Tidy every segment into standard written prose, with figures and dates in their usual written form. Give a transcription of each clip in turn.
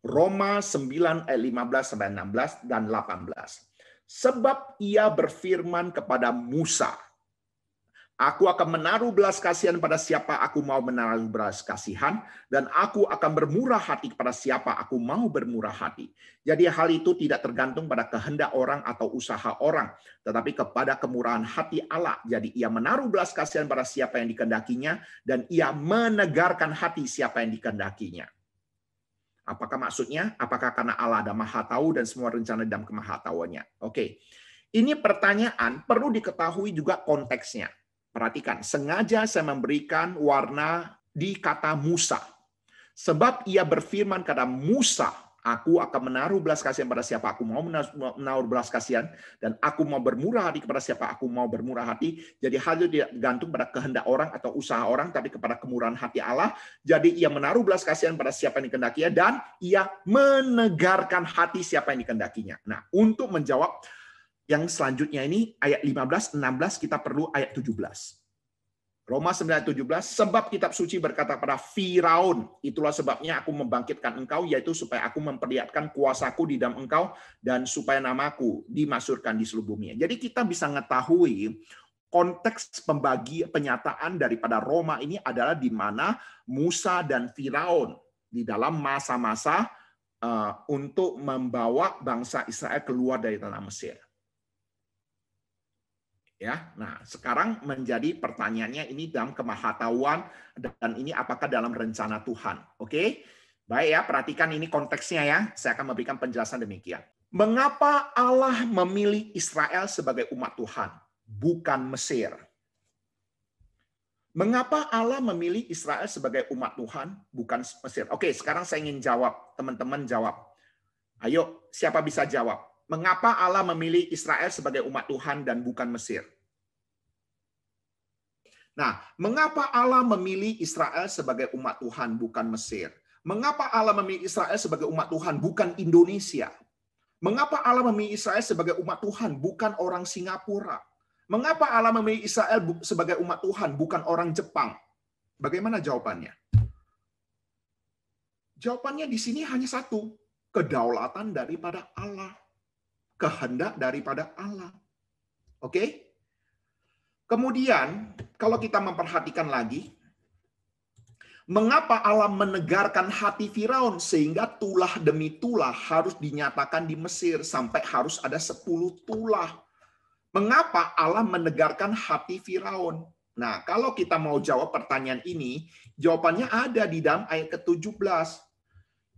Roma 9 ayat 15 sampai 16 dan 18. Sebab ia berfirman kepada Musa, aku akan menaruh belas kasihan pada siapa aku mau menaruh belas kasihan, dan aku akan bermurah hati kepada siapa aku mau bermurah hati. Jadi hal itu tidak tergantung pada kehendak orang atau usaha orang, tetapi kepada kemurahan hati Allah. Jadi ia menaruh belas kasihan pada siapa yang dikehendakinya, dan ia menegarkan hati siapa yang dikehendakinya. Apakah maksudnya? Apakah karena Allah ada maha tahu dan semua rencana dalam kemahatauannya? Oke. Ini pertanyaan perlu diketahui juga konteksnya. Perhatikan, sengaja saya memberikan warna di kata Musa. Sebab ia berfirman kepada Musa, aku akan menaruh belas kasihan pada siapa aku mau menaruh belas kasihan, dan aku mau bermurah hati kepada siapa aku mau bermurah hati. Jadi hal itu tidak tergantung pada kehendak orang atau usaha orang, tapi kepada kemurahan hati Allah. Jadi ia menaruh belas kasihan pada siapa yang dikehendakinya, dan ia menegarkan hati siapa yang dikehendakinya. Nah, untuk menjawab yang selanjutnya ini, ayat 15, 16, kita perlu ayat 17. Roma 9:17, sebab kitab suci berkata pada Firaun, itulah sebabnya aku membangkitkan engkau, yaitu supaya aku memperlihatkan kuasaku di dalam engkau, dan supaya namaku dimasyhurkan di seluruh bumi. Jadi kita bisa mengetahui konteks pembagi penyataan daripada Roma ini adalah di mana Musa dan Firaun di dalam masa-masa untuk membawa bangsa Israel keluar dari tanah Mesir. Ya, nah sekarang menjadi pertanyaannya ini dalam kemahatauan dan ini apakah dalam rencana Tuhan? Oke, baik ya, perhatikan ini konteksnya ya. Saya akan memberikan penjelasan demikian. Mengapa Allah memilih Israel sebagai umat Tuhan, bukan Mesir? Mengapa Allah memilih Israel sebagai umat Tuhan, bukan Mesir? Oke, sekarang saya ingin jawab, teman-teman jawab. Ayo, siapa bisa jawab? Mengapa Allah memilih Israel sebagai umat Tuhan dan bukan Mesir? Nah, mengapa Allah memilih Israel sebagai umat Tuhan bukan Mesir? Mengapa Allah memilih Israel sebagai umat Tuhan bukan Indonesia? Mengapa Allah memilih Israel sebagai umat Tuhan bukan orang Singapura? Mengapa Allah memilih Israel sebagai umat Tuhan bukan orang Jepang? Bagaimana jawabannya? Jawabannya di sini hanya satu, kedaulatan daripada Allah. Kehendak daripada Allah. Oke? Kemudian, kalau kita memperhatikan lagi, mengapa Allah menegarkan hati Firaun sehingga tulah demi tulah harus dinyatakan di Mesir sampai harus ada 10 tulah? Mengapa Allah menegarkan hati Firaun? Nah, kalau kita mau jawab pertanyaan ini, jawabannya ada di dalam ayat ke-17.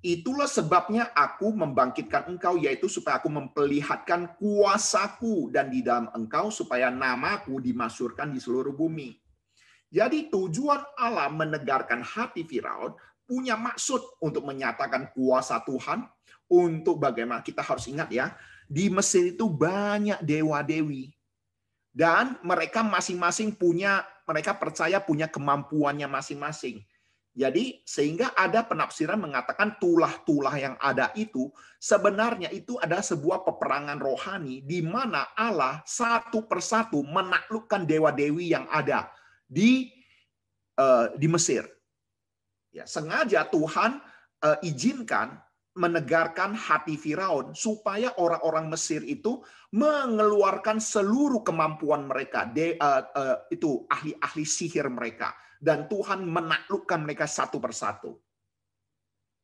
Itulah sebabnya aku membangkitkan engkau, yaitu supaya aku memperlihatkan kuasaku dan di dalam engkau, supaya namaku dimasyhurkan di seluruh bumi. Jadi tujuan Allah menegarkan hati Firaun punya maksud untuk menyatakan kuasa Tuhan, untuk bagaimana kita harus ingat ya, di Mesir itu banyak dewa-dewi. Dan mereka masing-masing mereka percaya punya kemampuannya masing-masing. Jadi sehingga ada penafsiran mengatakan tulah-tulah yang ada itu sebenarnya itu adalah sebuah peperangan rohani di mana Allah satu persatu menaklukkan dewa-dewi yang ada di Mesir. Ya, sengaja Tuhan izinkan menegarkan hati Firaun supaya orang-orang Mesir itu mengeluarkan seluruh kemampuan mereka, itu ahli-ahli sihir mereka. Dan Tuhan menaklukkan mereka satu persatu.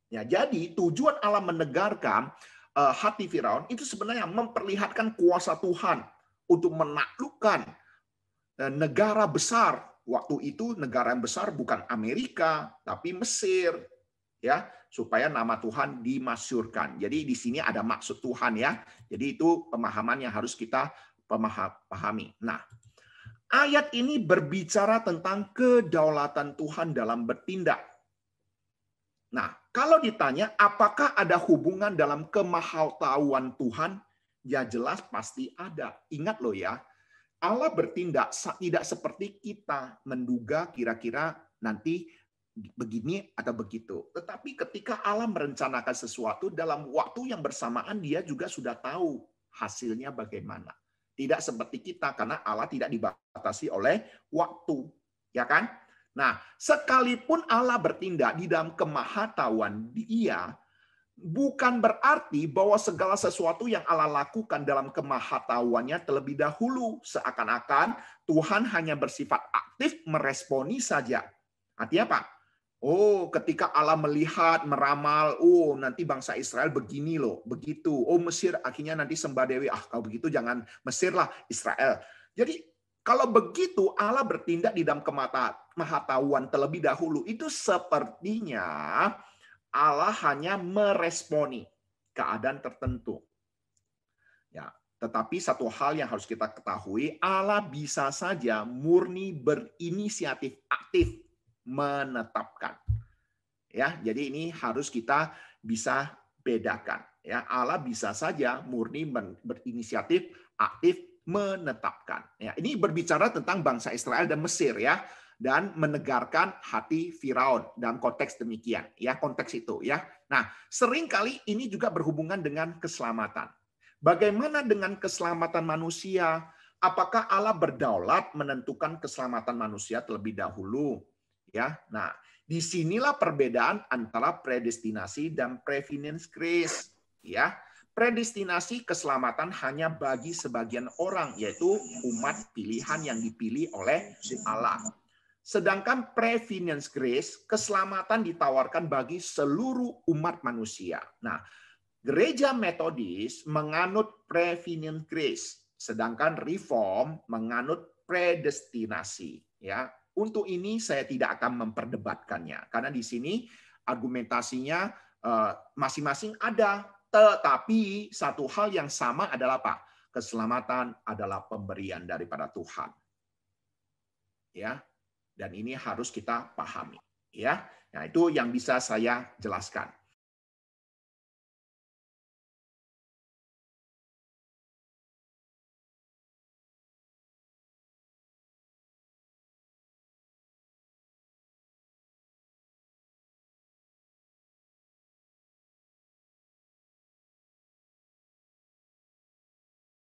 Ya, jadi tujuan Allah menegarkan hati Firaun itu sebenarnya memperlihatkan kuasa Tuhan untuk menaklukkan negara besar. Waktu itu negara yang besar bukan Amerika, tapi Mesir. Ya, supaya nama Tuhan dimasyhurkan. Jadi di sini ada maksud Tuhan ya. Jadi itu pemahaman yang harus kita pahami. Nah, ayat ini berbicara tentang kedaulatan Tuhan dalam bertindak. Nah, kalau ditanya apakah ada hubungan dalam kemahatauan Tuhan? Ya jelas pasti ada. Ingat loh ya, Allah bertindak tidak seperti kita menduga kira-kira nanti begini atau begitu. Tetapi ketika Allah merencanakan sesuatu dalam waktu yang bersamaan, dia juga sudah tahu hasilnya bagaimana. Tidak seperti kita, karena Allah tidak dibatasi oleh waktu. Ya kan? Nah, sekalipun Allah bertindak di dalam kemahatauan dia, Bukan berarti bahwa segala sesuatu yang Allah lakukan dalam kemahatauannya terlebih dahulu. Seakan-akan Tuhan hanya bersifat aktif meresponi saja. Artinya apa? Oh, ketika Allah melihat, meramal, oh nanti bangsa Israel begini loh, begitu. Oh Mesir akhirnya nanti sembah Dewi. Ah, kalau begitu jangan Mesir lah, Israel. Jadi kalau begitu Allah bertindak di dalam kemahatauan terlebih dahulu. Itu sepertinya Allah hanya meresponi keadaan tertentu. Ya, tetapi satu hal yang harus kita ketahui, Allah bisa saja murni berinisiatif aktif menetapkan. Ya, jadi ini harus kita bisa bedakan. Ya, Allah bisa saja murni berinisiatif aktif menetapkan. Ya, ini berbicara tentang bangsa Israel dan Mesir ya, dan menegarkan hati Firaun dalam konteks demikian ya, konteks itu ya. Nah, seringkali ini juga berhubungan dengan keselamatan. Bagaimana dengan keselamatan manusia? Apakah Allah berdaulat menentukan keselamatan manusia terlebih dahulu? Ya, nah disinilah perbedaan antara predestinasi dan preeminence grace. Ya, predestinasi keselamatan hanya bagi sebagian orang, yaitu umat pilihan yang dipilih oleh Allah. Sedangkan preeminence grace, keselamatan ditawarkan bagi seluruh umat manusia. Nah, Gereja Metodis menganut preeminence grace, sedangkan Reform menganut predestinasi. Ya, untuk ini saya tidak akan memperdebatkannya, karena di sini argumentasinya masing-masing ada. Tetapi satu hal yang sama adalah apa? Keselamatan adalah pemberian daripada Tuhan. Ya, dan ini harus kita pahami. Ya, nah itu yang bisa saya jelaskan.